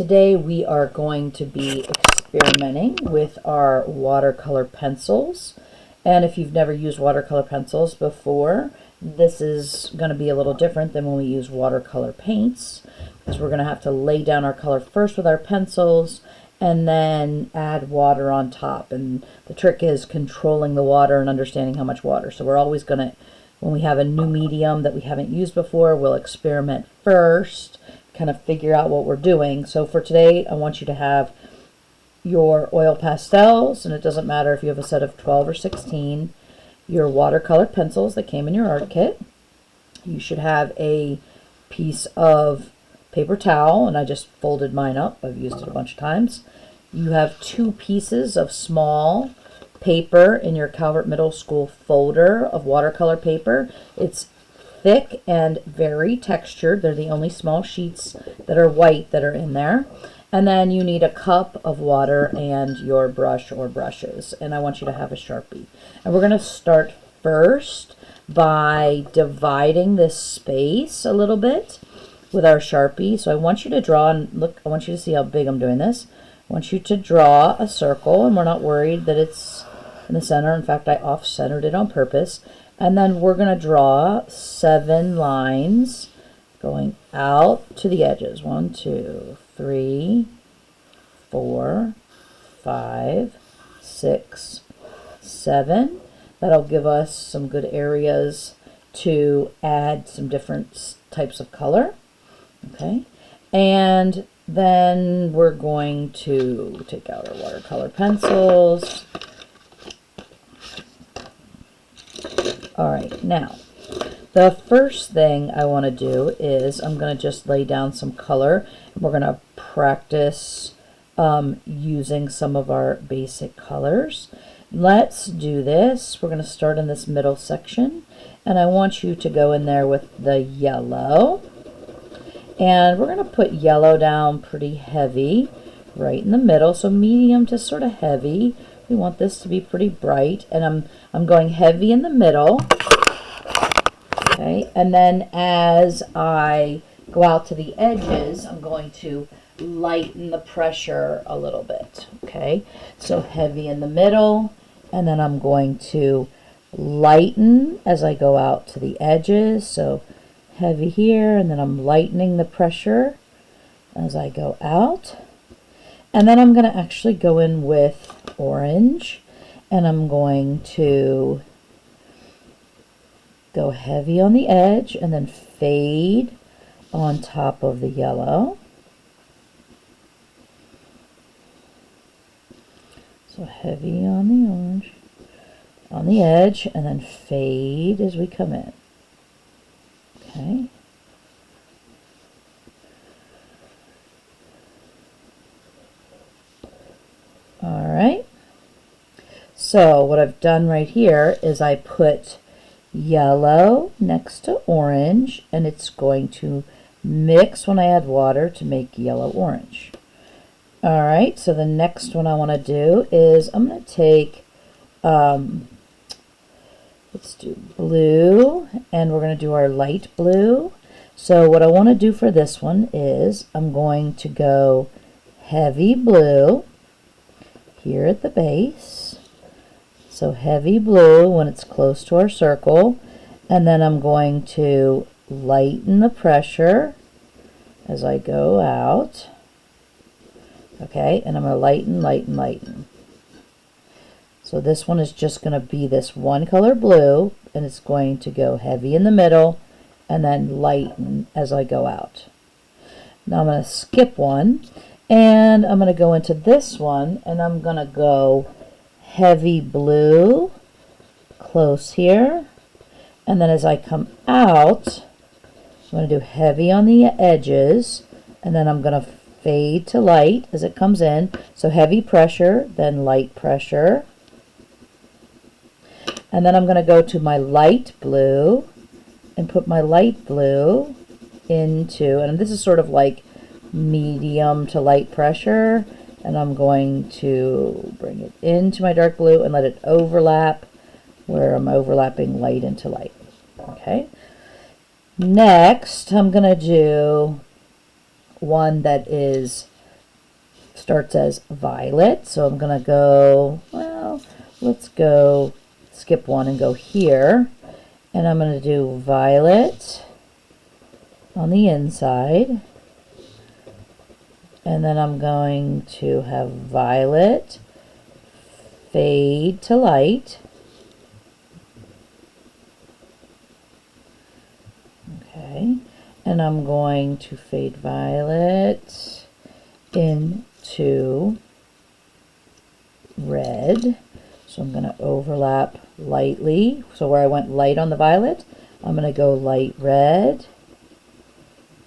Today we are going to be experimenting with our watercolor pencils. And if you've never used watercolor pencils before, this is going to be a little different than when we use watercolor paints, because we're going to have to lay down our color first with our pencils and then add water on top. And the trick is controlling the water and understanding how much water. So we're always going to, when we have a new medium that we haven't used before, we'll experiment first, kind of figure out what we're doing. So for today, I want you to have your oil pastels, and it doesn't matter if you have a set of 12 or 16, your watercolor pencils that came in your art kit. You should have a piece of paper towel, and I just folded mine up. I've used it a bunch of times. You have 2 pieces of small paper in your Calvert Middle School folder of watercolor paper. It's thick and very textured. They're the only small sheets that are white that are in there. And then you need a cup of water and your brush or brushes. And I want you to have a Sharpie. And we're going to start first by dividing this space a little bit with our Sharpie. So I want you to draw, and look, I want you to see how big I'm doing this. I want you to draw a circle, and we're not worried that it's in the center. In fact, I off-centered it on purpose. And then we're going to draw 7 lines going out to the edges. 1, 2, 3, 4, 5, 6, 7. That'll give us some good areas to add some different types of color. Okay. And then we're going to take out our watercolor pencils. All right, now, the first thing I want to do is I'm going to just lay down some color. We're going to practice using some of our basic colors. Let's do this. We're going to start in this middle section, and I want you to go in there with the yellow. And we're going to put yellow down pretty heavy right in the middle, so medium to sort of heavy. We want this to be pretty bright, and I'm going heavy in the middle. Okay, and then as I go out to the edges, I'm going to lighten the pressure a little bit. Okay, so heavy in the middle, and then I'm going to lighten as I go out to the edges. So heavy here, and then I'm lightening the pressure as I go out. And then I'm going to actually go in with orange, and I'm going to go heavy on the edge and then fade on top of the yellow. So heavy on the orange, on the edge, and then fade as we come in. Okay. All right. So what I've done right here is I put yellow next to orange, and it's going to mix when I add water to make yellow-orange. All right, so the next one I want to do is I'm going to take, let's do blue, and we're going to do our light blue. So what I want to do for this one is I'm going to go heavy blue here at the base. So heavy blue when it's close to our circle, and then I'm going to lighten the pressure as I go out. Okay, and I'm going to lighten, lighten, lighten. So this one is just going to be this one color blue, and it's going to go heavy in the middle and then lighten as I go out. Now I'm going to skip one, and I'm going to go into this one, and I'm going to go heavy blue close here, and then as I come out, I'm going to do heavy on the edges, and then I'm going to fade to light as it comes in. So heavy pressure, then light pressure, and then I'm going to go to my light blue and put my light blue into, and this is sort of like medium to light pressure, and I'm going to bring it into my dark blue and let it overlap where I'm overlapping light into light. Okay. Next, I'm going to do one that is starts as violet. So I'm going to go, well, let's go skip one and go here. And I'm going to do violet on the inside. And then I'm going to have violet fade to light. Okay. And I'm going to fade violet into red. So I'm going to overlap lightly. So where I went light on the violet, I'm going to go light red.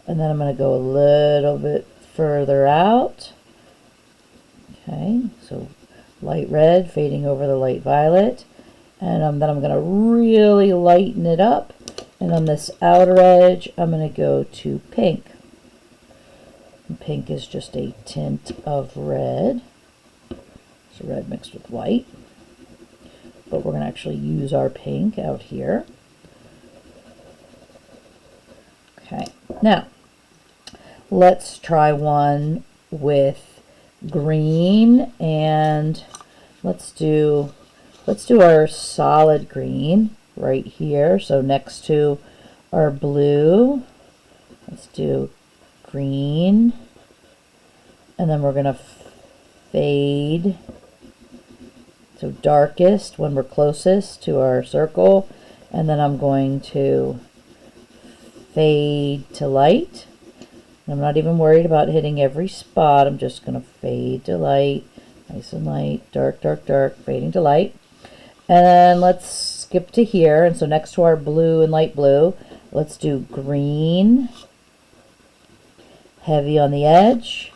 And then I'm going to go a little bit further out. Okay, so light red fading over the light violet. And then I'm going to really lighten it up. And on this outer edge, I'm going to go to pink. And pink is just a tint of red. So red mixed with white. But we're going to actually use our pink out here. Okay, now let's try one with green, and let's do our solid green right here. So next to our blue, let's do green, and then we're going to fade. So darkest when we're closest to our circle, and then I'm going to fade to light. I'm not even worried about hitting every spot. I'm just going to fade to light, nice and light, dark, dark, dark, fading to light. And then let's skip to here. And so next to our blue and light blue, let's do green, heavy on the edge.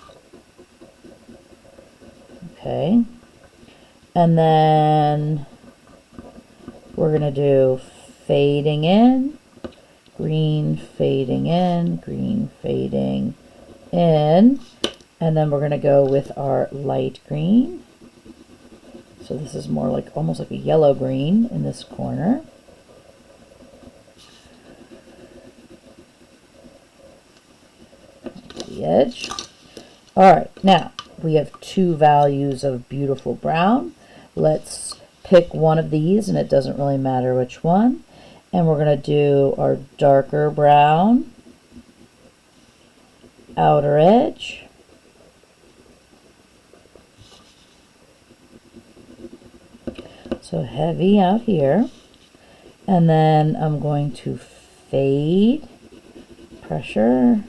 Okay. And then we're going to do fading in, green fading in, green fading in. And then we're going to go with our light green. So this is more like almost like a yellow green in this corner. The edge. All right, now we have two values of beautiful brown. Let's pick one of these, and it doesn't really matter which one. And we're going to do our darker brown, outer edge. So heavy out here. And then I'm going to fade, pressure,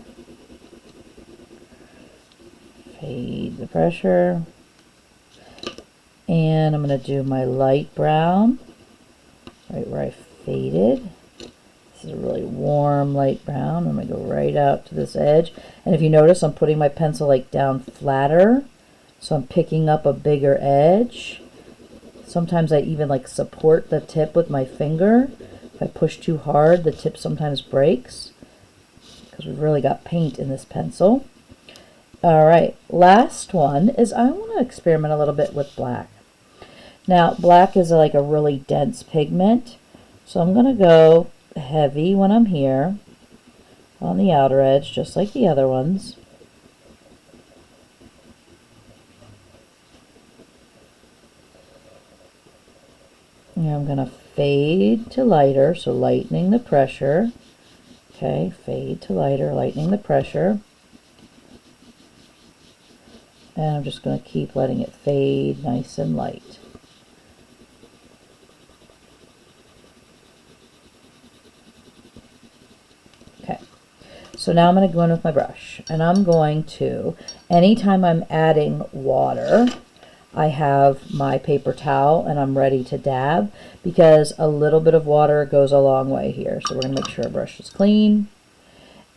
fade the pressure. And I'm going to do my light brown right where I faded. This is a really warm light brown. I'm going to go right out to this edge. And if you notice, I'm putting my pencil like down flatter. So I'm picking up a bigger edge. Sometimes I even like support the tip with my finger. If I push too hard, the tip sometimes breaks because we've really got paint in this pencil. All right, last one is I want to experiment a little bit with black. Now, black is like a really dense pigment, so I'm going to go heavy when I'm here on the outer edge, just like the other ones. And I'm going to fade to lighter, so lightening the pressure. Okay, fade to lighter, lightening the pressure. And I'm just going to keep letting it fade nice and light. Okay, so now I'm going to go in with my brush, and I'm going to, anytime I'm adding water, I have my paper towel and I'm ready to dab, because a little bit of water goes a long way here. So we're going to make sure our brush is clean,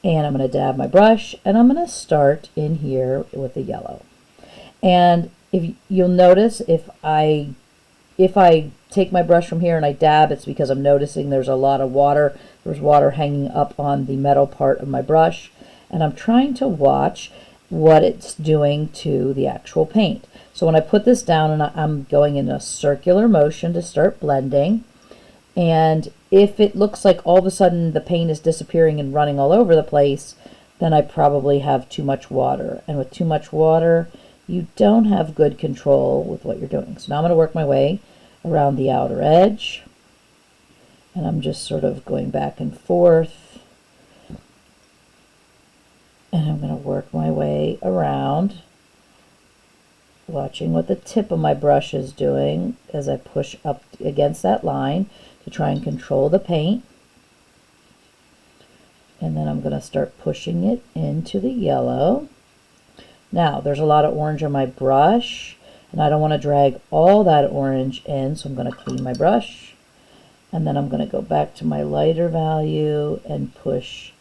and I'm going to dab my brush, and I'm going to start in here with the yellow. And if you'll notice, if I take my brush from here and I dab, it's because I'm noticing there's a lot of water. There's water hanging up on the metal part of my brush, and I'm trying to watch what it's doing to the actual paint. So when I put this down, and I'm going in a circular motion to start blending, and if it looks like all of a sudden the paint is disappearing and running all over the place, then I probably have too much water. And with too much water, you don't have good control with what you're doing. So now I'm going to work my way around the outer edge, and I'm just sort of going back and forth, and I'm going to work my way around, watching what the tip of my brush is doing as I push up against that line to try and control the paint. And then I'm going to start pushing it into the yellow. Now, there's a lot of orange on my brush, and I don't want to drag all that orange in, so I'm going to clean my brush. And then I'm going to go back to my lighter value and push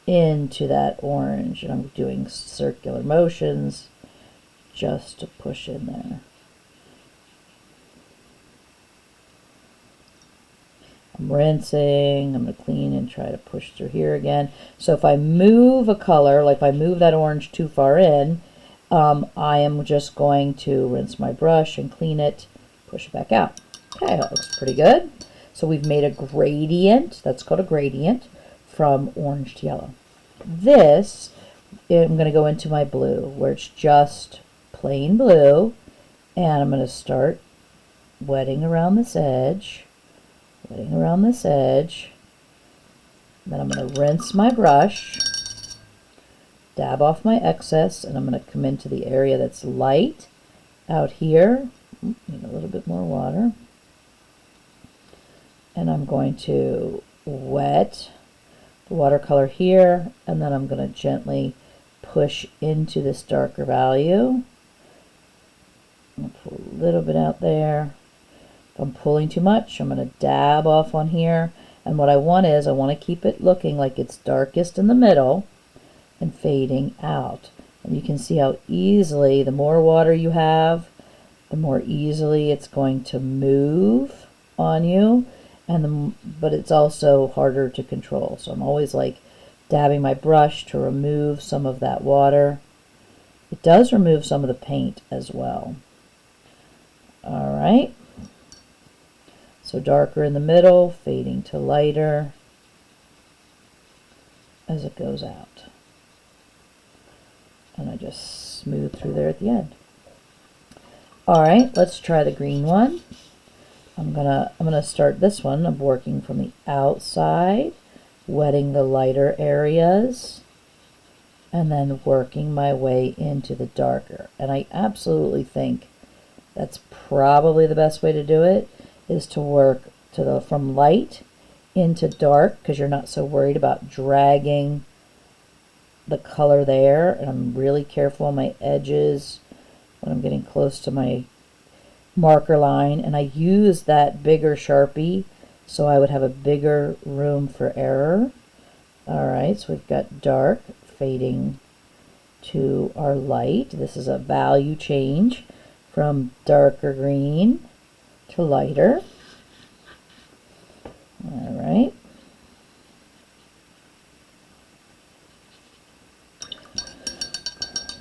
into that orange. And I'm doing circular motions just to push in there. I'm rinsing, I'm going to clean and try to push through here again. So if I move a color, like if I move that orange too far in, I am just going to rinse my brush and clean it, push it back out. Okay, that looks pretty good. So we've made a gradient, that's called a gradient, from orange to yellow. This, I'm going to go into my blue, where it's just plain blue, and I'm going to start wetting around this edge. Then I'm going to rinse my brush, dab off my excess, and I'm going to come into the area that's light out here. Need a little bit more water. And I'm going to wet the watercolor here, and then I'm going to gently push into this darker value. I'm going to pull a little bit out there. If I'm pulling too much, I'm going to dab off on here. And what I want is, I want to keep it looking like it's darkest in the middle and fading out. And you can see how easily, the more water you have, the more easily it's going to move on you. But it's also harder to control. So I'm always like dabbing my brush to remove some of that water. It does remove some of the paint as well. All right. So darker in the middle, fading to lighter as it goes out. And I just smooth through there at the end. All right, let's try the green one. I'm gonna start this one. I'm working from the outside, wetting the lighter areas, and then working my way into the darker. And I absolutely think that's probably the best way to do it, is to work from light into dark, because you're not so worried about dragging the color there. And I'm really careful on my edges when I'm getting close to my marker line, and I use that bigger Sharpie so I would have a bigger room for error. All right, so we've got dark fading to our light. This is a value change from darker green to lighter. All right.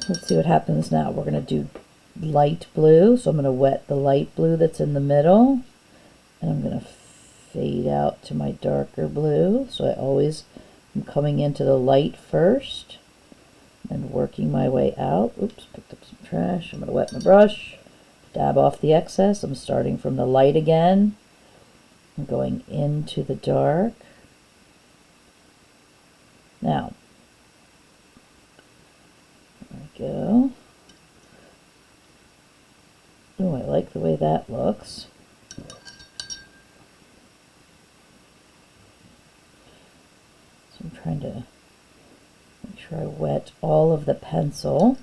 Let's see what happens now. We're going to do light blue. So I'm going to wet the light blue that's in the middle, and I'm going to fade out to my darker blue. So I always am coming into the light first and working my way out. Oops, picked up some trash. I'm going to wet my brush, dab off the excess. I'm starting from the light again. I'm going into the dark. Now, there we go. Oh, I like the way that looks. So I'm trying to make sure I wet all of the pencil.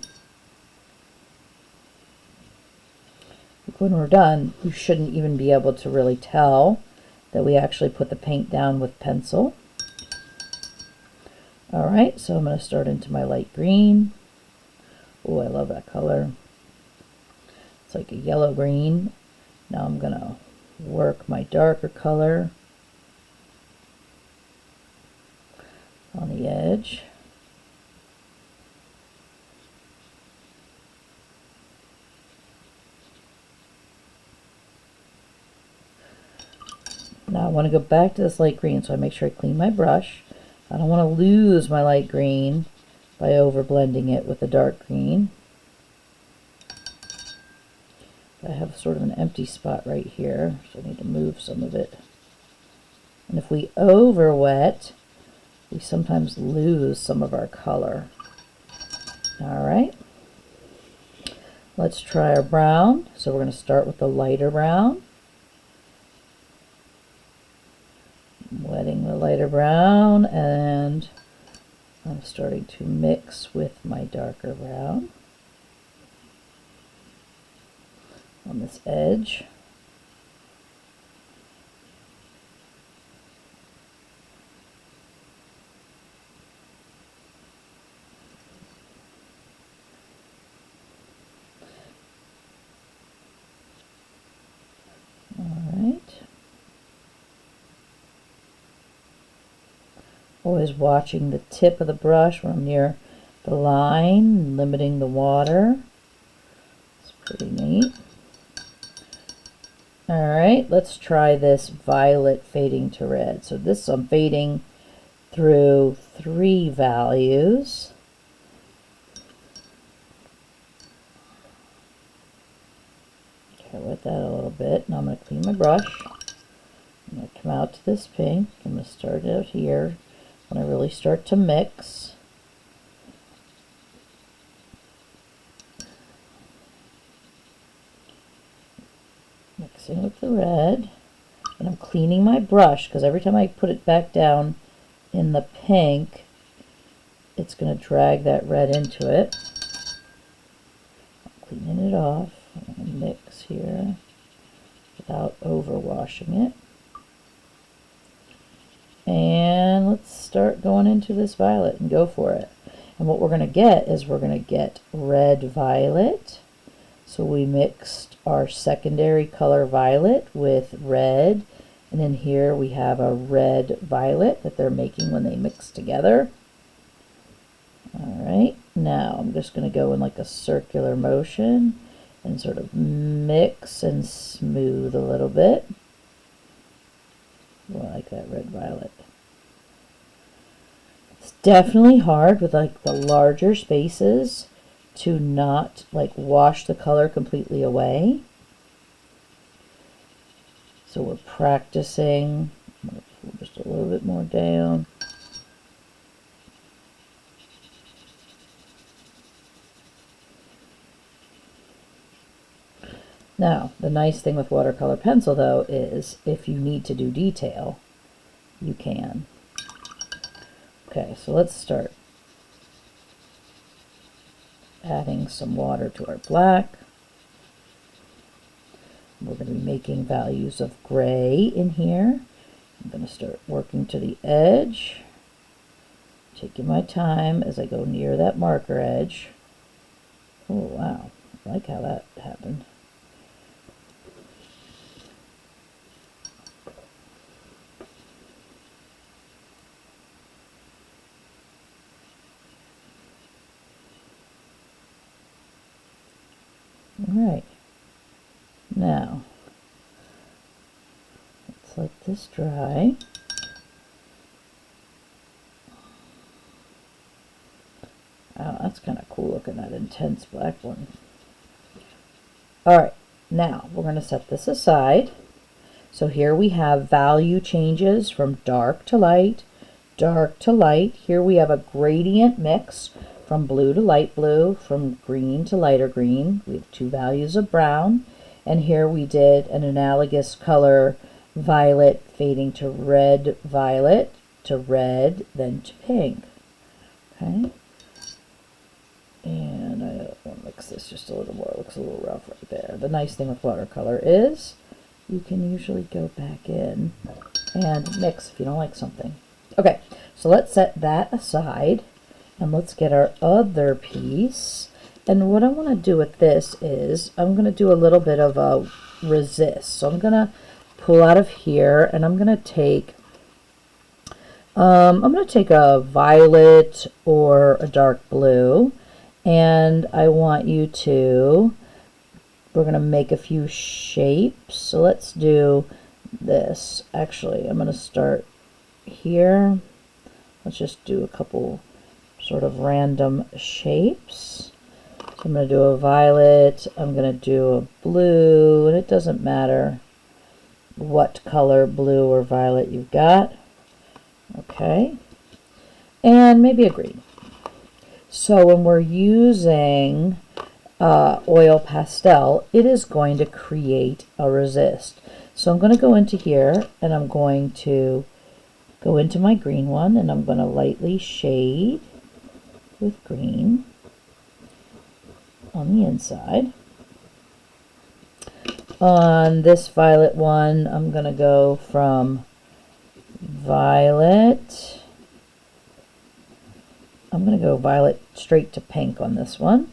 When we're done, you shouldn't even be able to really tell that we actually put the paint down with pencil. All right, so I'm going to start into my light green. Oh, I love that color. It's like a yellow green. Now I'm going to work my darker color on the edge. Now I want to go back to this light green, so I make sure I clean my brush. I don't want to lose my light green by over blending it with the dark green. I have sort of an empty spot right here, so I need to move some of it. And if we over wet, we sometimes lose some of our color. All right, let's try our brown. So we're going to start with the lighter brown. Wetting the lighter brown, and I'm starting to mix with my darker brown on this edge. All right. Always watching the tip of the brush when I'm near the line, limiting the water. It's pretty neat. All right, let's try this violet fading to red. So this I'm fading through 3 values. Okay, wet that a little bit. Now I'm going to clean my brush. I'm going to come out to this pink. I'm going to start out here when I really start to mix. Mixing with the red, and I'm cleaning my brush because every time I put it back down in the pink, it's going to drag that red into it. I'm cleaning it off. I'm going to mix here without overwashing it. And let's start going into this violet and go for it. And what we're going to get is we're going to get red violet. So we mixed our secondary color violet with red, and in here we have a red violet that they're making when they mix together. All right, now I'm just going to go in like a circular motion and sort of mix and smooth a little bit. I like that red violet. It's definitely hard with like the larger spaces to not like wash the color completely away. So we're practicing. I'm going to pull just a little bit more down. Now, the nice thing with watercolor pencil though is if you need to do detail, you can. Okay, so let's start adding some water to our black. We're going to be making values of gray in here. I'm going to start working to the edge, taking my time as I go near that marker edge. Oh wow, I like how that happened. All right, now let's let this dry. Oh, that's kind of cool looking, that intense black one. All right, now we're going to set this aside. So here we have value changes from dark to light, dark to light. Here we have a gradient mix from blue to light blue, from green to lighter green. We have 2 values of brown. And here we did an analogous color, violet fading to red violet, to red, then to pink. Okay. And I want to mix this just a little more. It looks a little rough right there. The nice thing with watercolor is you can usually go back in and mix if you don't like something. Okay, so let's set that aside and let's get our other piece. And what I want to do with this is I'm going to do a little bit of a resist. So I'm going to pull out of here and I'm going to take a violet or a dark blue, and I want you to, we're going to make a few shapes. So let's do this. Actually, I'm going to start here. Let's just do a couple sort of random shapes. I'm going to do a violet, I'm going to do a blue, and it doesn't matter what color blue or violet you've got. Okay, and maybe a green. So when we're using oil pastel, it is going to create a resist. So I'm going to go into here and I'm going to go into my green one and I'm going to lightly shade with green on the inside. On this violet one, I'm going to go from violet. I'm going to go violet straight to pink on this one.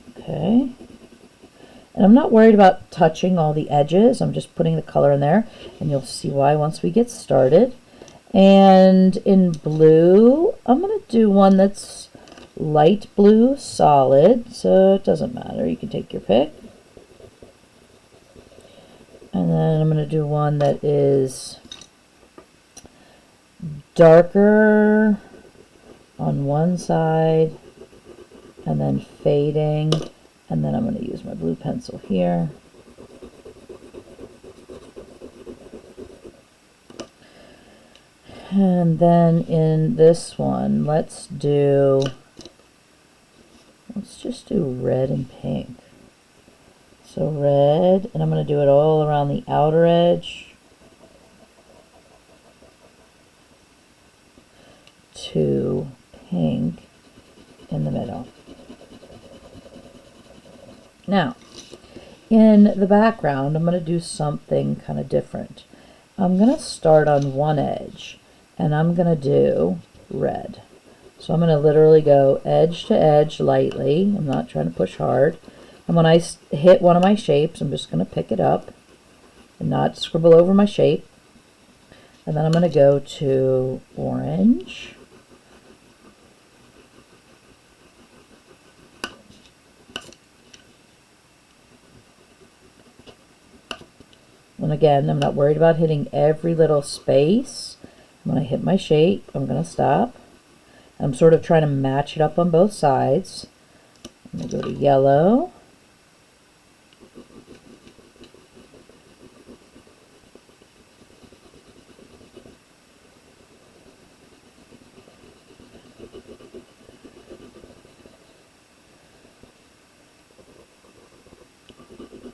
Okay. And I'm not worried about touching all the edges. I'm just putting the color in there, and you'll see why once we get started. And in blue, I'm going to do one that's light blue solid, so it doesn't matter. You can take your pick. And then I'm going to do one that is darker on one side and then fading, and then I'm going to use my blue pencil here. And then in this one, let's just do red and pink. So red, and I'm going to do it all around the outer edge to pink in the middle. Now, in the background, I'm going to do something kind of different. I'm going to start on one edge, and I'm going to do red. So I'm going to literally go edge to edge lightly. I'm not trying to push hard. And when I hit one of my shapes, I'm just going to pick it up and not scribble over my shape. And then I'm going to go to orange. And again, I'm not worried about hitting every little space. When I hit my shape, I'm going to stop. I'm sort of trying to match it up on both sides. I'm going to go to yellow.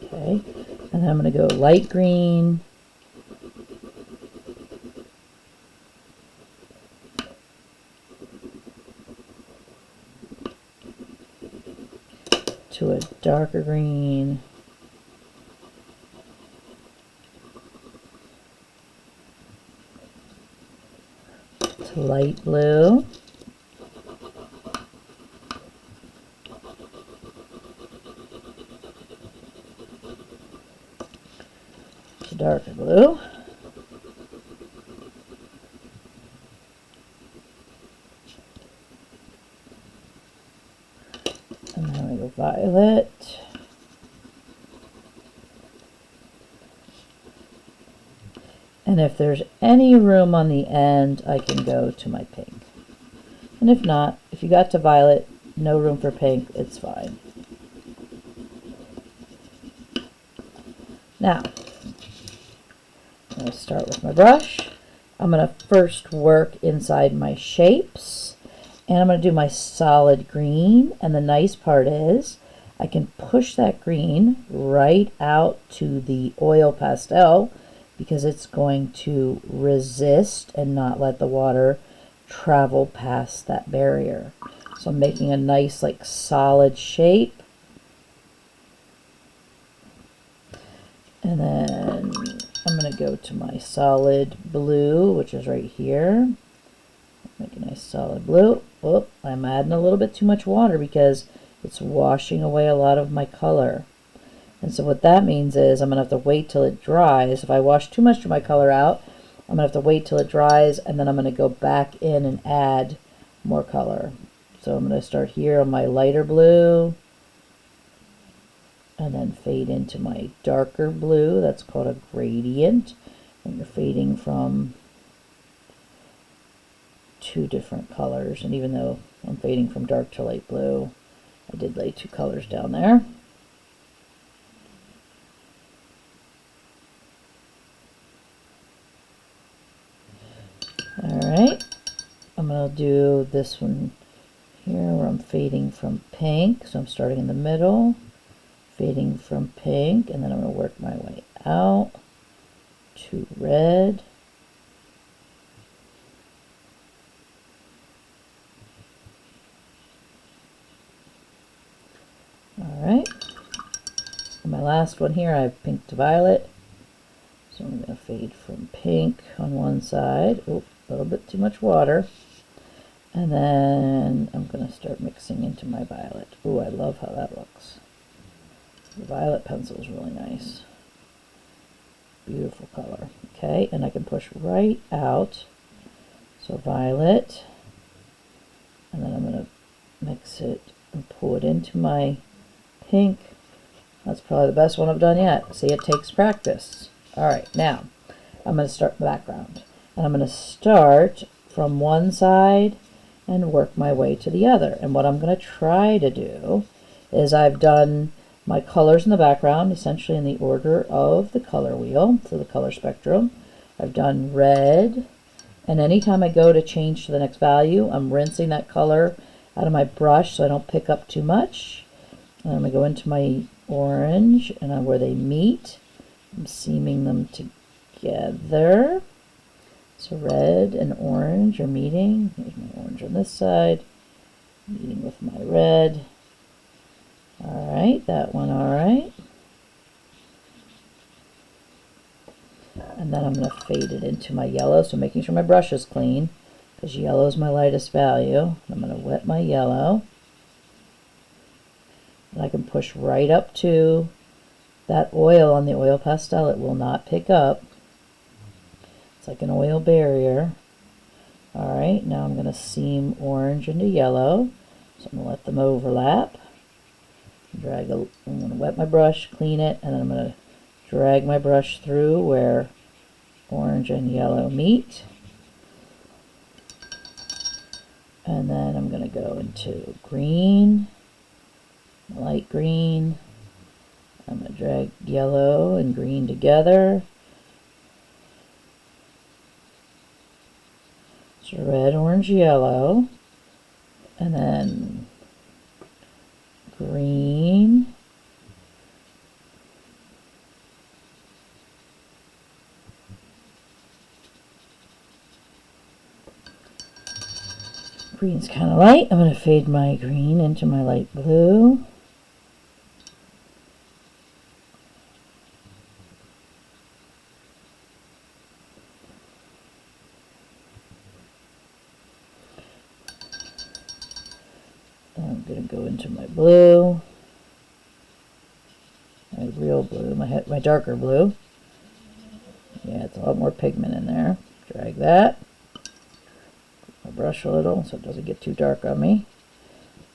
Okay, and then I'm going to go light green. To a darker green. To light blue. To darker blue. And then we go violet. And if there's any room on the end, I can go to my pink. And if not, if you got to violet, no room for pink, it's fine. Now, I'm going to start with my brush. I'm going to first work inside my shapes. And I'm going to do my solid green. And the nice part is I can push that green right out to the oil pastel because it's going to resist and not let the water travel past that barrier. So I'm making a nice like solid shape. And then I'm going to go to my solid blue, which is right here. Make a nice solid blue. Oh, I'm adding a little bit too much water because it's washing away a lot of my color. And so what that means is I'm going to have to wait till it dries. If I wash too much of my color out, I'm going to have to wait till it dries, and then I'm going to go back in and add more color. So I'm going to start here on my lighter blue, and then fade into my darker blue. That's called a gradient. And you're fading from two different colors, and even though I'm fading from dark to light blue, I did lay two colors down there. Alright, I'm going to do this one here where I'm fading from pink, so I'm starting in the middle, fading from pink, and then I'm going to work my way out to red. Alright, and my last one here I have pink to violet, so I'm going to fade from pink on one side, oh, a little bit too much water, and then I'm going to start mixing into my violet. Oh, I love how that looks. The violet pencil is really nice. Beautiful color. Okay, and I can push right out. So violet, and then I'm going to mix it and pull it into my pink. That's probably the best one I've done yet. See, it takes practice. Alright, now I'm going to start the background. And I'm going to start from one side and work my way to the other. And what I'm going to try to do is I've done my colors in the background essentially in the order of the color wheel, so the color spectrum. I've done red, and anytime I go to change to the next value, I'm rinsing that color out of my brush so I don't pick up too much. And I'm going to go into my orange, and where they meet, I'm seaming them together. So red and orange are meeting. Here's my orange on this side, meeting with my red. Alright, that one alright. And then I'm going to fade it into my yellow, so making sure my brush is clean, because yellow is my lightest value. I'm going to wet my yellow. And I can push right up to that oil on the oil pastel. It will not pick up. It's like an oil barrier. Alright, now I'm going to seam orange into yellow. So I'm going to let them overlap. I'm going to wet my brush, clean it, and then I'm going to drag my brush through where orange and yellow meet. And then I'm going to go into green, light green. I'm going to drag yellow and green together. So red, orange, yellow, and then green, green's kind of light. I'm going to fade my green into my light blue. I'm going to go into my blue, my real blue, my darker blue. Yeah, it's a lot more pigment in there. Drag that. My brush a little so it doesn't get too dark on me.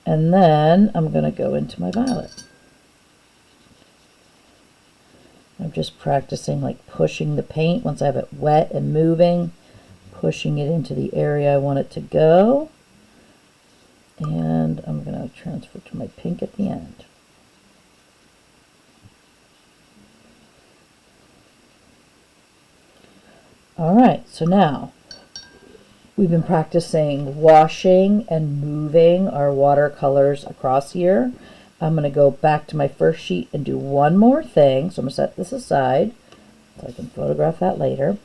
And then I'm going to go into my violet. I'm just practicing like pushing the paint once I have it wet and moving, pushing it into the area I want it to go. And I'm going to transfer to my pink at the end. Alright, so now we've been practicing washing and moving our watercolors across here. I'm going to go back to my first sheet and do one more thing. So I'm going to set this aside so I can photograph that later.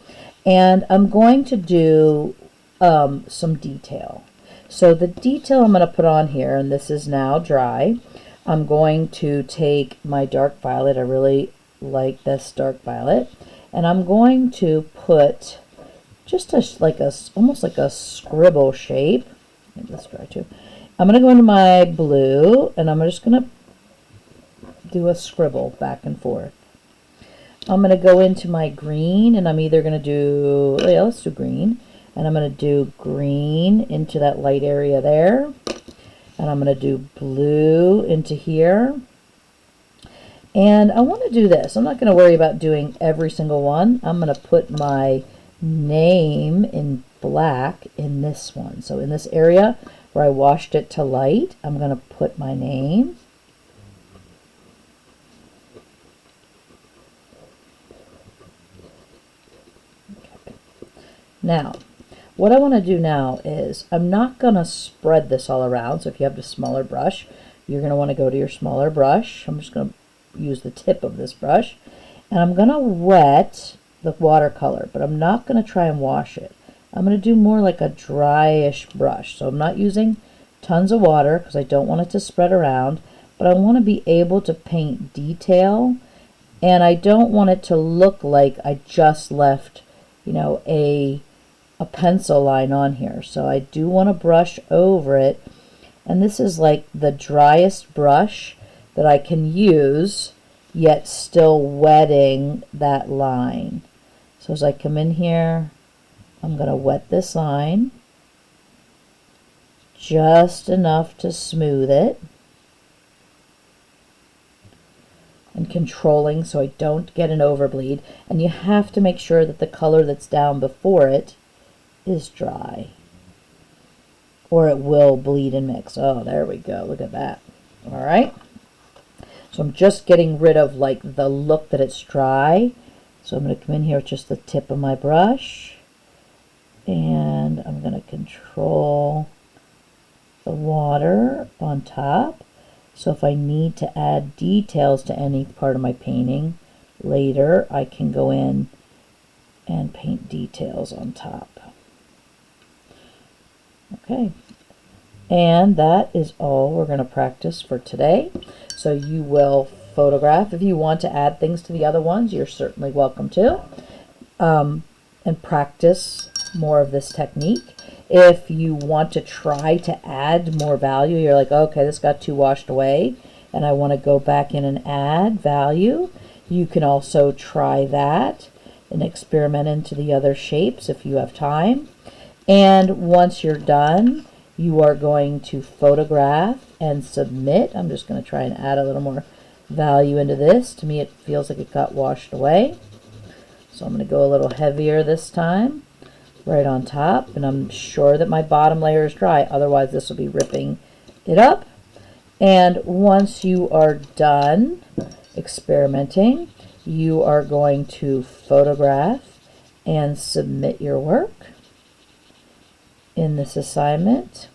And I'm going to do some detail. So the detail I'm going to put on here, and this is now dry, I'm going to take my dark violet. I really like this dark violet. And I'm going to put just almost like a scribble shape. Maybe let's try to. I'm going to go into my blue, and I'm just going to do a scribble back and forth. I'm going to go into my green, and I'm either going to do, yeah, let's do green. And I'm going to do green into that light area there. And I'm going to do blue into here. And I want to do this. I'm not going to worry about doing every single one. I'm going to put my name in black in this one. So in this area where I washed it to light, I'm going to put my name. Okay. Now, what I want to do now is I'm not going to spread this all around. So if you have the smaller brush, you're going to want to go to your smaller brush. I'm just going to use the tip of this brush, and I'm going to wet the watercolor, but I'm not going to try and wash it. I'm going to do more like a dryish brush. So I'm not using tons of water because I don't want it to spread around, but I want to be able to paint detail, and I don't want it to look like I just left, you know, a pencil line on here. So I do want to brush over it, and this is like the driest brush that I can use, yet still wetting that line. So as I come in here, I'm going to wet this line just enough to smooth it, and controlling so I don't get an overbleed. And you have to make sure that the color that's down before it is dry, or it will bleed and mix. Oh, there we go. Look at that. All right. So I'm just getting rid of like the look that it's dry. So I'm going to come in here with just the tip of my brush, and I'm going to control the water on top. So if I need to add details to any part of my painting later, I can go in and paint details on top. Okay. And that is all we're going to practice for today. So you will photograph. If you want to add things to the other ones, you're certainly welcome to. And practice more of this technique. If you want to try to add more value, you're like, okay, this got too washed away, and I want to go back in and add value, you can also try that and experiment into the other shapes if you have time. And once you're done, you are going to photograph and submit. I'm just going to try and add a little more value into this. To me, it feels like it got washed away. So I'm going to go a little heavier this time, right on top. And I'm sure that my bottom layer is dry. Otherwise, this will be ripping it up. And once you are done experimenting, you are going to photograph and submit your work in this assignment.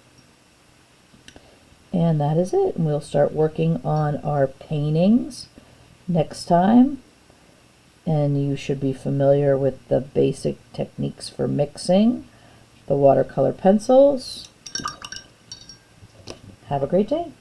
And that is it. And we'll start working on our paintings next time. And you should be familiar with the basic techniques for mixing the watercolor pencils. Have a great day.